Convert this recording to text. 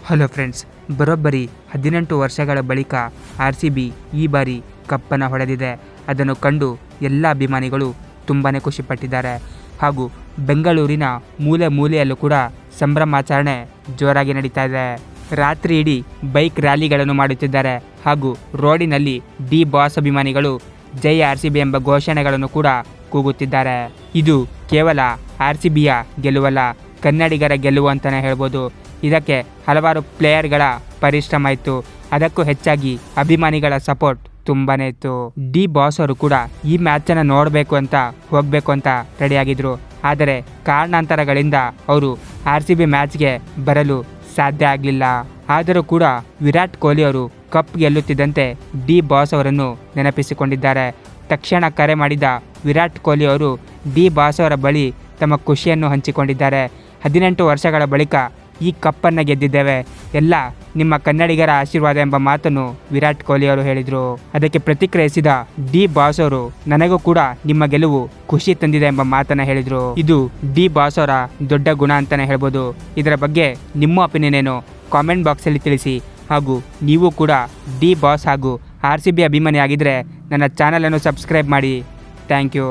Hello friends, ಬರೋಬ್ಬರಿ 18 ವರ್ಷಗಳ ಬಳಿಕ RCB ಈ ಬಾರಿ ಕಪ್ಪನ್ನು ಹೊಡೆದಿದೆ. ಅದನ್ನು ಕಂಡು ಎಲ್ಲ ಅಭಿಮಾನಿಗಳು ತುಂಬಾ ಖುಷಿಪಟ್ಟಿದ್ದಾರೆ. ಹಾಗೂ ಬೆಂಗಳೂರಿನ ಮೂಲೆ ಮೂಲೆಯಲ್ಲೂ ಕೂಡ ಸಂಭ್ರಮಾಚರಣೆ ಜೋರಾಗಿ ನಡೀತಾ ಇದೆ. ರಾತ್ರಿ ಇಡೀ ಬೈಕ್ ರ್ಯಾಲಿಗಳನ್ನು ಮಾಡುತ್ತಿದ್ದಾರೆ. ಹಾಗೂ ರೋಡಿನಲ್ಲಿ ಡಿ ಬಾಸ್ ಅಭಿಮಾನಿಗಳು ಜೈ RCB ಎಂಬ ಘೋಷಣೆಗಳನ್ನು ಕೂಡ ಕೂಗುತ್ತಿದ್ದಾರೆ. ಇದು ಕೇವಲ RCBಯ ಗೆಲುವಲ್ಲ, ಕನ್ನಡಿಗರ ಗೆಲುವು ಅಂತಲೇ ಹೇಳ್ಬೋದು. ಇದಕ್ಕೆ ಹಲವಾರು ಪ್ಲೇಯರ್ಗಳ ಪರಿಶ್ರಮ ಇತ್ತು. ಅದಕ್ಕೂ ಹೆಚ್ಚಾಗಿ ಅಭಿಮಾನಿಗಳ ಸಪೋರ್ಟ್ ತುಂಬಾನೇ ಇತ್ತು. ಡಿ ಬಾಸ್ ಅವರು ಕೂಡ ಈ ಮ್ಯಾಚನ್ನು ನೋಡಬೇಕು ಅಂತ ಹೋಗಬೇಕು ಅಂತ ರೆಡಿಯಾಗಿದ್ರು. ಆದರೆ ಕಾರಣಾಂತರಗಳಿಂದ ಅವರು RCB ಮ್ಯಾಚ್ಗೆ ಬರಲು ಸಾಧ್ಯ ಆಗಲಿಲ್ಲ. ಆದರೂ ಕೂಡ ವಿರಾಟ್ ಕೊಹ್ಲಿ ಅವರು ಕಪ್ ಗೆಲ್ಲುತ್ತಿದ್ದಂತೆ ಡಿ ಬಾಸ್ ಅವರನ್ನು ನೆನಪಿಸಿಕೊಂಡಿದ್ದಾರೆ. ತಕ್ಷಣ ಕರೆ ಮಾಡಿದ ವಿರಾಟ್ ಕೊಹ್ಲಿ ಅವರು ಡಿ ಬಾಸ್ ಅವರ ಬಳಿ ತಮ್ಮ ಖುಷಿಯನ್ನು ಹಂಚಿಕೊಂಡಿದ್ದಾರೆ. 18 ವರ್ಷಗಳ ಬಳಿಕ ಈ ಕಪ್ಪನ್ನು ಗೆದ್ದಿದ್ದೇವೆ, ಎಲ್ಲ ನಿಮ್ಮ ಕನ್ನಡಿಗರ ಆಶೀರ್ವಾದ ಎಂಬ ಮಾತನ್ನು ವಿರಾಟ್ ಕೊಹ್ಲಿ ಅವರು ಹೇಳಿದರು. ಅದಕ್ಕೆ ಪ್ರತಿಕ್ರಿಯಿಸಿದ ಡಿ ಬಾಸ್ ಅವರು, ನನಗೂ ಕೂಡ ನಿಮ್ಮ ಗೆಲುವು ಖುಷಿ ತಂದಿದೆ ಎಂಬ ಮಾತನ್ನು ಹೇಳಿದರು. ಇದು ಡಿ ಬಾಸ್ ಅವರ ದೊಡ್ಡ ಗುಣ ಅಂತಲೇ ಹೇಳ್ಬೋದು. ಇದರ ಬಗ್ಗೆ ನಿಮ್ಮ ಒಪಿನಿಯನ್ ಏನು ಕಾಮೆಂಟ್ ಬಾಕ್ಸಲ್ಲಿ ತಿಳಿಸಿ. ಹಾಗೂ ನೀವು ಕೂಡ ಡಿ ಬಾಸ್ ಹಾಗೂ RCB ಅಭಿಮಾನಿ ಆಗಿದ್ದರೆ ನನ್ನ ಚಾನಲನ್ನು ಸಬ್ಸ್ಕ್ರೈಬ್ ಮಾಡಿ. Thank you.